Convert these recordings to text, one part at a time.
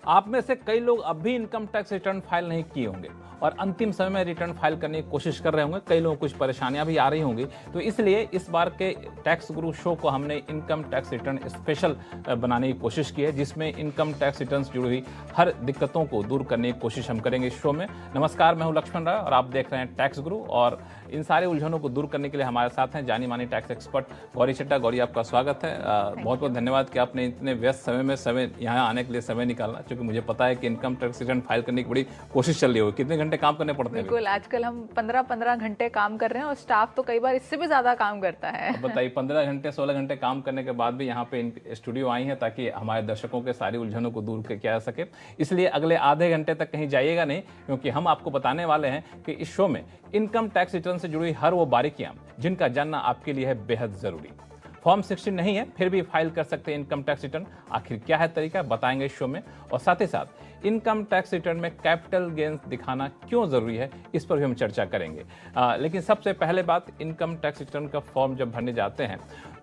आप में से कई लोग अब भी इनकम टैक्स रिटर्न फाइल नहीं किए होंगे और अंतिम समय में रिटर्न फाइल करने की कोशिश कर रहे होंगे। कई लोगों को कुछ परेशानियां भी आ रही होंगी, तो इसलिए इस बार के टैक्स गुरु शो को हमने इनकम टैक्स रिटर्न स्पेशल बनाने की कोशिश की है, जिसमें इनकम टैक्स रिटर्न से जुड़ी हुई हर दिक्कतों को दूर करने की कोशिश हम करेंगे इस शो में। नमस्कार, मैं हूं लक्ष्मण राय और आप देख रहे हैं टैक्स गुरु, और इन सारे उलझनों को दूर करने के लिए हमारे साथ हैं जानी मानी टैक्स एक्सपर्ट गौरी चड्ढा। गौरी, आपका स्वागत है। बहुत बहुत धन्यवाद कि आपने इतने व्यस्त समय में यहाँ आने के लिए समय निकालना, क्योंकि मुझे पता है कि इनकम टैक्स रिटर्न फाइल करने की बड़ी कोशिश चल रही होगी। कितने घंटे काम करने पड़ते हैं? बिल्कुल, आजकल हम 15-15 घंटे काम कर रहे हैं और स्टाफ तो कई बार इससे भी ज्यादा काम करता है। बताइए, 15 घंटे 16 घंटे काम करने के बाद भी यहाँ पे स्टूडियो आई हैं ताकि हमारे दर्शकों के सारी उलझनों को दूर किया जा सके। इसलिए अगले आधे घंटे तक कहीं जाइएगा नहीं, क्योंकि हम आपको बताने वाले हैं कि इस शो में इनकम टैक्स रिटर्न से जुड़ी हर वो बारीकियां जिनका जानना आपके लिए है बेहद जरूरी। फॉर्म 16 नहीं है फिर भी फाइल कर सकते हैं इनकम टैक्स रिटर्न। आखिर क्या है तरीका, बताएंगे इस शो में। और साथ ही साथ इनकम टैक्स रिटर्न में कैपिटल गेन्स दिखाना क्यों जरूरी है, इस पर भी हम चर्चा करेंगे। लेकिन सबसे पहले बात, इनकम टैक्स रिटर्न का फॉर्म जब भरने जाते हैं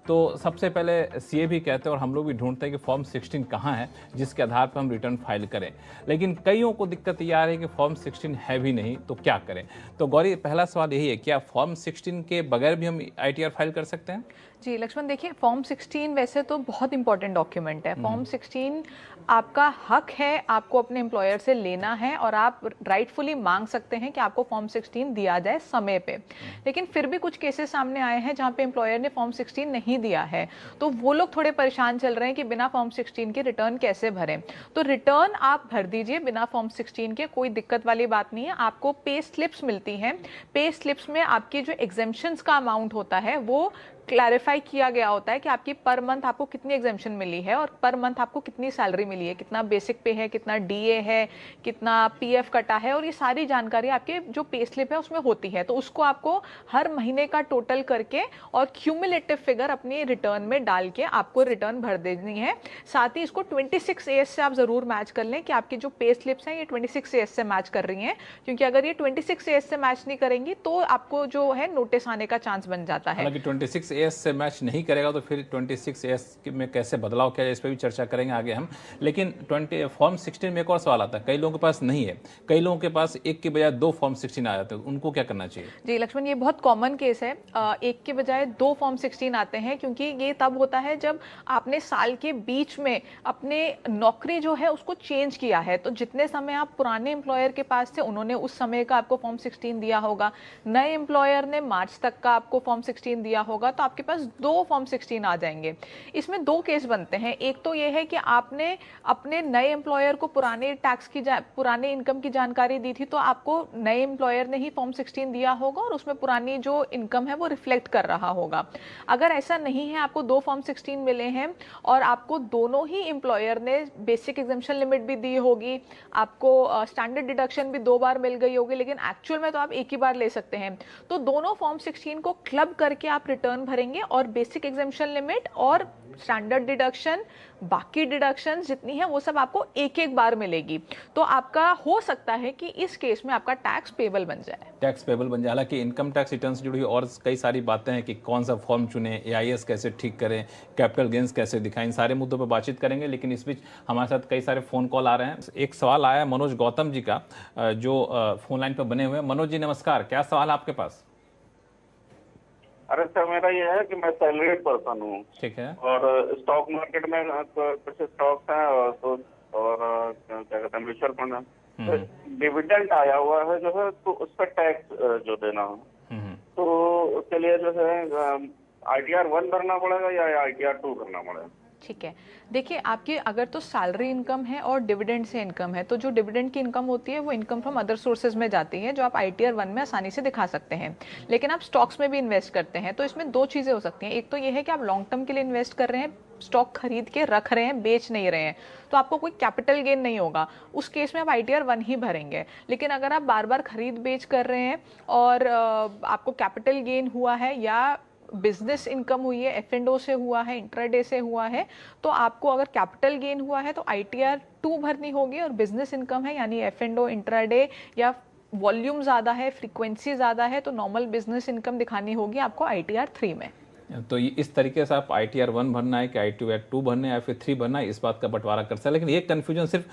तो सबसे पहले सीए भी कहते हैं और हम लोग भी ढूंढते हैं कि फॉर्म 16 कहाँ है जिसके आधार पर हम रिटर्न फाइल करें। लेकिन कईयों को दिक्कत ये आ रही है कि फॉर्म 16 है भी नहीं, तो क्या करें। तो गौरी, पहला सवाल यही है, क्या फॉर्म 16 के बगैर भी हम आईटीआर फाइल कर सकते हैं? जी लक्ष्मण, देखिए फॉर्म 16 वैसे तो बहुत इंपॉर्टेंट डॉक्यूमेंट है। फॉर्म 16 आपका हक है, आपको अपने एम्प्लॉयर से लेना है और आप राइटफुली मांग सकते हैं कि आपको फॉर्म 16 दिया जाए समय पे। लेकिन फिर भी कुछ केसेस सामने आए हैं जहां पे एम्प्लॉयर ने फॉर्म 16 नहीं दिया है, तो वो लोग थोड़े परेशान चल रहे हैं कि बिना फॉर्म 16 के रिटर्न कैसे भरें। तो रिटर्न आप भर दीजिए बिना फॉर्म 16 के, कोई दिक्कत वाली बात नहीं है। आपको पे स्लिप्स मिलती हैं, पे स्लिप्स में आपकी जो एग्जेम्पशंस का अमाउंट होता है वो क्लैरिफाई किया गया होता है कि आपकी पर मंथ आपको कितनी एग्जेम्पशन मिली है और पर मंथ आपको कितनी सैलरी मिली है, कितना बेसिक पे है, कितना डीए है, कितना पीएफ कटा है, और ये सारी जानकारी आपके जो पे स्लिप है उसमें होती है। तो उसको आपको हर महीने का टोटल करके और क्यूमुलेटिव फिगर अपनी रिटर्न में डाल के आपको रिटर्न भर देनी है। साथ ही इसको 26 एएस से आप जरूर मैच कर लें कि आपकी जो पे स्लिप्स हैं ये 26 एएस से मैच कर रही हैं, क्योंकि अगर ये 26 एएस से मैच नहीं करेंगी तो आपको जो है नोटिस आने का चांस बन जाता है। हालांकि 26 एएस से मैच नहीं करेगा तो फिर 26 एएस में कैसे बदलाव किया जाए, इस पर भी चर्चा करेंगे आगे हम। लेकिन फॉर्म 16 में एक और सवाल आता है, कई लोगों के पास नहीं है, कई लोगों के पास एक के बजाय 2 फॉर्म 16 आ जाते हैं, उनको क्या करना चाहिए? जी लक्ष्मण, ये बहुत कॉमन केस है। एक के बजाय 2 फॉर्म 16 आते हैं, क्योंकि ये तब होता है जब आपने साल के बीच में अपने नौकरी जो है उसको चेंज किया है। तो जितने समय आप पुराने एम्प्लॉयर के पास थे उन्होंने उस समय का आपको फॉर्म 16 दिया होगा, नए एम्प्लॉयर ने मार्च तक का आपको फॉर्म 16 दिया होगा, तो आपके पास 2 फॉर्म 16 आ जाएंगे। इसमें 2 केस बनते हैं। एक तो ये है कि आपने अपने नए एम्प्लॉयर को पुराने इनकम की जानकारी दी थी, तो आपको नए एम्प्लॉयर ने ही फॉर्म 16 दिया होगा और उसमें पुरानी जो इनकम है वो रिफ्लेक्ट कर रहा होगा। अगर ऐसा नहीं है, आपको 2 फॉर्म 16 मिले हैं और आपको दोनों ही एम्प्लॉयर ने बेसिक एग्जेम्पशन लिमिट भी दी होगी, आपको स्टैंडर्ड डिडक्शन भी 2 बार मिल गई होगी, लेकिन एक्चुअल में तो आप एक ही बार ले सकते हैं, तो दोनों फॉर्म 16 को क्लब करके आप रिटर्न भरेंगे और बेसिक एग्जेम्पशन लिमिट और स्टैंडर्ड डिडक्शन, बाकी डिडक्शन जितनी है वो सब आपको एक एक बार मिलेगी। तो आपका हो सकता है कि इस केस में आपका टैक्स पेबल बन जाए। टैक्स पेबल बन जाए। हालांकि इनकम टैक्स रिटर्न से जुड़ी और कई सारी बातें हैं कि कौन सा फॉर्म चुने, एआईएस कैसे ठीक करें, कैपिटल गेन्स कैसे दिखाएं, इन सारे मुद्दों पर बातचीत करेंगे। लेकिन इस बीच हमारे साथ कई सारे फोन कॉल आ रहे हैं। एक सवाल आया है मनोज गौतम जी का, जो फोन लाइन पर बने हुए हैं। मनोज जी नमस्कार, क्या सवाल है आपके पास? अरे सर, मेरा ये है कि मैं सैलरीड पर्सन हूँ। ठीक है। और स्टॉक मार्केट में कुछ स्टॉक्स हैं और क्या कहते हैं म्यूचुअल फंड है। डिविडेंड आया हुआ है जो है, तो उस पर टैक्स जो देना है, तो उसके लिए जो है आईटीआर 1 भरना पड़ेगा या आईटीआर 2 करना पड़ेगा? ठीक है, देखिए आपकी अगर तो सैलरी इनकम है और डिविडेंड से इनकम है, तो जो डिविडेंड की इनकम होती है वो इनकम फ्रॉम अदर सोर्सेज में जाती है, जो आप आईटीआर 1 में आसानी से दिखा सकते हैं। लेकिन आप स्टॉक्स में भी इन्वेस्ट करते हैं, तो इसमें 2 चीज़ें हो सकती हैं। एक तो ये है कि आप लॉन्ग टर्म के लिए इन्वेस्ट कर रहे हैं, स्टॉक खरीद के रख रहे हैं, बेच नहीं रहे हैं, तो आपको कोई कैपिटल गेन नहीं होगा। उस केस में आप आईटीआर 1 ही भरेंगे। लेकिन अगर आप बार बार खरीद बेच कर रहे हैं और आपको कैपिटल गेन हुआ है या बिजनेस इनकम हुई है, F&O से हुआ है, इंट्राडे से हुआ है, तो आपको अगर कैपिटल गेन हुआ है तो आईटीआर 2 भरनी होगी, और बिजनेस इनकम है यानी F&O, इंट्राडे या वॉल्यूम ज़्यादा है, फ्रीक्वेंसी ज़्यादा है, तो नॉर्मल बिजनेस इनकम दिखानी होगी आपको आईटीआर 3 में। तो इस तरीके से आप ITR 1 भरना है कि ITR 2 भरना है या फिर 3 भरना है, इस बात का बंटवारा कर सकते हैं। लेकिन ये कन्फ्यूजन सिर्फ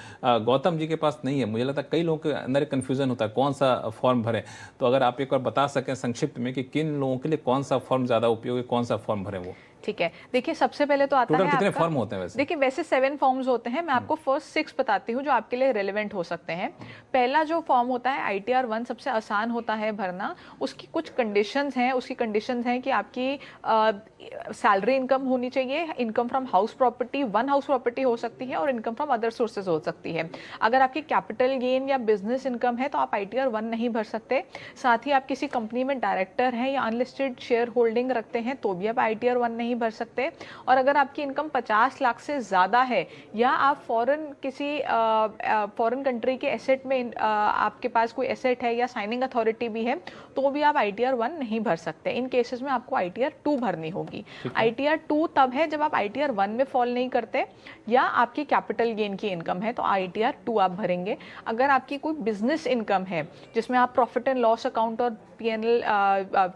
गौतम जी के पास नहीं है, मुझे लगता है कई लोगों के अंदर कन्फ्यूजन होता है कौन सा फॉर्म भरें। तो अगर आप एक बार बता सकें संक्षिप्त में कि किन लोगों के लिए कौन सा फॉर्म ज़्यादा उपयोगी, कौन सा फॉर्म भरें वो। ठीक है, देखिए सबसे पहले तो आता टोटल है कितने आपका, फॉर्म होते हैं वैसे? देखिए वैसे 7 फॉर्म्स होते हैं, मैं आपको फर्स्ट 6 बताती हूँ जो आपके लिए रेलेवेंट हो सकते हैं। पहला जो फॉर्म होता है ITR 1 सबसे आसान होता है भरना। उसकी कुछ कंडीशंस हैं, उसकी कंडीशंस हैं कि आपकी सैलरी इनकम होनी चाहिए, income from house property, 1 house property हो सकती है और इनकम फ्रॉम अदर सोर्सेज हो सकती है। अगर आपकी कैपिटल गेन या बिजनेस इनकम है तो आप ITR 1 नहीं भर सकते। साथ ही आप किसी कंपनी में डायरेक्टर हैं या अनलिस्टेड शेयर होल्डिंग रखते हैं तो भी आप ITR 1 नहीं भर सकते। और अगर आपकी इनकम 50 लाख से ज़्यादा है या आप फॉरेन कंट्री के एसेट में आपके पास कोई एसेट है या साइनिंग अथॉरिटी भी है तो भी आप ITR 1 नहीं भर सकते। इन केसेस में आपको ITR 2 भरनी होगी। ITR 2 तब है जब आप ITR 1 में फॉल नहीं करते या आपकी कैपिटल गेन की इनकम है तो ITR 2 आप भरेंगे। अगर आपकी कोई बिजनेस इनकम है जिसमें आप प्रॉफिट एंड लॉस अकाउंट और PNL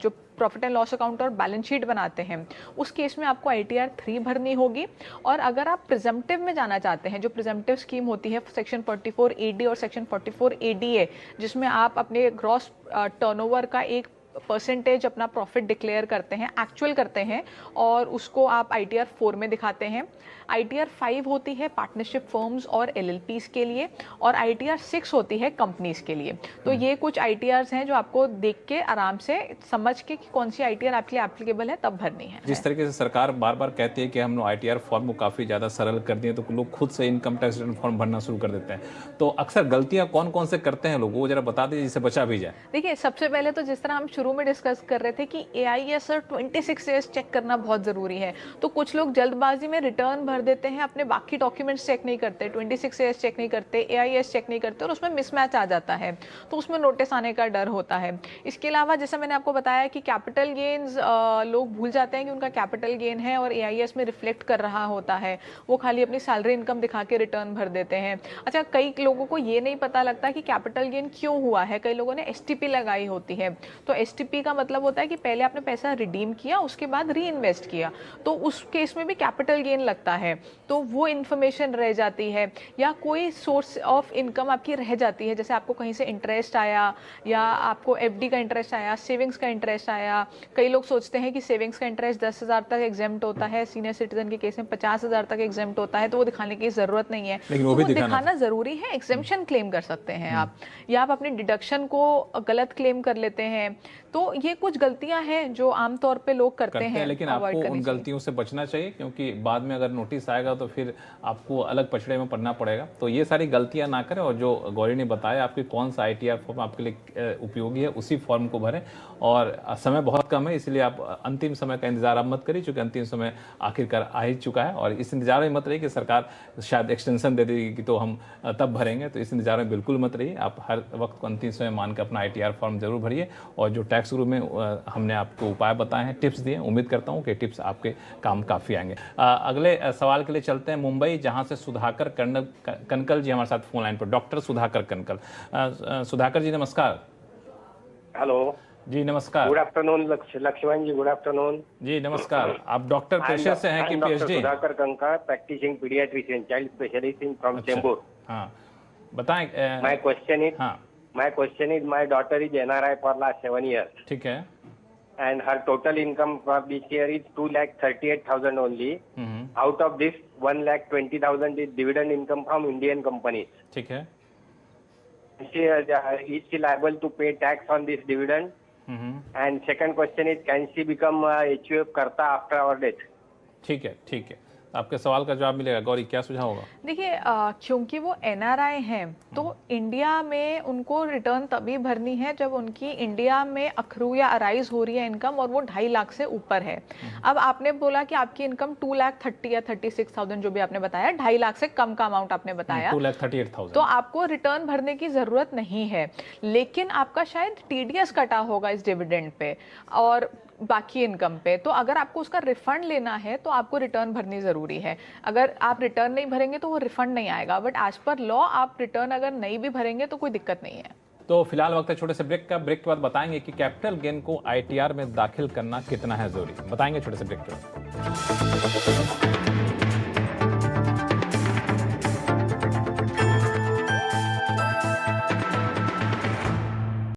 जो प्रॉफिट एंड लॉस अकाउंट और बैलेंस शीट बनाते हैं उस केस में आपको ITR 3 भरनी होगी। और अगर आप प्रिजम्पटिव में जाना चाहते हैं, जो प्रिजम्पटिव स्कीम होती है सेक्शन 44 AD और सेक्शन 44 ADA, जिसमें आप अपने ग्रॉस टर्नओवर का एक परसेंटेज अपना प्रॉफिट डिक्लेयर करते हैं, एक्चुअल करते हैं और उसको आप ITR 4 में दिखाते हैं। ITR 5 होती है पार्टनरशिप फर्म्स और LLPs के लिए और ITR 6 होती है कंपनीज के लिए। तो ये कुछ ITRs हैं जो आपको देख के आराम से समझ के कि कौन सी ITR आपके लिए एप्लीकेबल है तब भरनी है। जिस तरीके से सरकार बार बार कहती है कि हम लोग ITR फॉर्म को काफ़ी ज़्यादा सरल कर दिए तो लोग खुद से इनकम टैक्स रिटर्न फॉर्म भरना शुरू कर देते हैं। तो अक्सर गलतियाँ कौन कौन से करते हैं लोग, वो जरा बता दीजिए जिससे बचा भी जाए। देखिए सबसे पहले तो जिस तरह हम शुरू में डिस्कस कर रहे थे कि AIS और 26 ईयर्स चेक करना बहुत ज़रूरी है, तो कुछ लोग जल्दबाजी में रिटर्न भर देते हैं, अपने बाकी डॉक्यूमेंट्स चेक नहीं करते, 26 ईयर्स चेक नहीं करते, AIS चेक नहीं करते और उसमें मिसमैच आ जाता है तो उसमें नोटिस आने का डर होता है। इसके अलावा जैसा मैंने आपको बताया कि कैपिटल गेन्स लोग भूल जाते हैं कि उनका कैपिटल गेन है और AIS में रिफ्लेक्ट कर रहा होता है, वो खाली अपनी सैलरी इनकम दिखा के रिटर्न भर देते हैं। अच्छा, कई लोगों को ये नहीं पता लगता कि कैपिटल गेन क्यों हुआ है। कई लोगों ने STP लगाई होती है, तो STP का मतलब होता है कि पहले आपने पैसा रिडीम किया उसके बाद री इन्वेस्ट किया, तो उस केस में भी कैपिटल गेन लगता है, तो वो इन्फॉर्मेशन रह जाती है। या कोई सोर्स ऑफ इनकम आपकी रह जाती है, जैसे आपको कहीं से इंटरेस्ट आया या आपको FD का इंटरेस्ट आया, सेविंग्स का इंटरेस्ट आया। कई लोग सोचते हैं कि सेविंग्स का इंटरेस्ट 10,000 तक एग्जेम्प्ट होता है, सीनियर सिटीजन के केस में 50,000 तक एग्जेम्प्ट होता है, तो वो दिखाने की जरूरत नहीं है, लेकिन तो वो भी दिखाना जरूरी है। एग्जेम्पशन क्लेम कर सकते हैं आप, या आप अपनी डिडक्शन को गलत क्लेम कर लेते हैं। तो ये कुछ गलतियां हैं जो आमतौर पे लोग करते हैं, लेकिन आपको उन गलतियों से बचना चाहिए क्योंकि बाद में अगर नोटिस आएगा तो फिर आपको अलग पछड़े में पड़ना पड़ेगा। तो ये सारी गलतियां ना करें और जो गौरी ने बताया आपकी कौन सा ITR फॉर्म आपके लिए उपयोगी है उसी फॉर्म को भरें। और समय बहुत कम है इसलिए आप अंतिम समय का इंतजार अब मत करिए, क्योंकि अंतिम समय आखिरकार आ ही चुका है और इस इंतजार में मत रहिए कि सरकार शायद एक्सटेंशन दे देगी कि तो हम तब भरेंगे। तो इस इंतजार में बिल्कुल मत रहिए, आप हर वक्त को अंतिम समय मान कर अपना ITR फॉर्म जरूर भरिए। और जो टैक्स ग्रुप में हमने आपको उपाय बताए हैं, टिप्स दिए, उम्मीद करता हूं कि टिप्स आपके काम काफ़ी आएंगे। अगले सवाल के लिए चलते हैं मुंबई, जहां से सुधाकर कनकल जी हमारे साथ फोन लाइन पर। डॉक्टर सुधाकर कनकल। सुधाकर जी नमस्कार। हेलो जी नमस्कार। Good afternoon Laxman ji, good afternoon जी नमस्कार। आप डॉक्टर पेशे से हैं कि PhD? Sudhakar Kankal, practising paediatrician, child specialist in from Chembur. हाँ बताएं। माय क्वेश्चन इज, हाँ my daughter is NRI for last 7 years ठीक है। and her total income for this year is 2,38,000 only. Out of this 1,20,000 is dividend income from Indian companies. ठीक है। Is she liable to pay tax on this dividend? And second question is, can she become HUF karta after our death? ठीक है, ठीक है, आपके सवाल का जवाब मिलेगा। गौरी क्या सुझाव होगा? देखिए क्योंकि वो NRI हैं तो इंडिया में उनको रिटर्न तभी भरनी है जब उनकी इंडिया में अखरू या अराइज हो रही है इनकम और वो 2.5 लाख से ऊपर है। अब आपने बोला कि आपकी इनकम 2,30,000 या 36,000 जो भी आपने बताया, 2.5 लाख से कम का अमाउंट आपने बताया, 2,38,000, तो आपको रिटर्न भरने की जरूरत नहीं है। लेकिन आपका शायद TDS कटा होगा इस डिविडेंड पे और बाकी इनकम पे, तो अगर आपको उसका रिफंड लेना है तो आपको रिटर्न भरनी जरूरी है। अगर आप रिटर्न नहीं भरेंगे तो वो रिफंड नहीं आएगा, बट एज पर लॉ आप रिटर्न अगर नहीं भी भरेंगे तो कोई दिक्कत नहीं है। तो फिलहाल वक्त है छोटे से ब्रेक का। ब्रेक के बाद बताएंगे कि कैपिटल गेन को ITR में दाखिल करना कितना है जरूरी, बताएंगे छोटे से ब्रेक के बाद।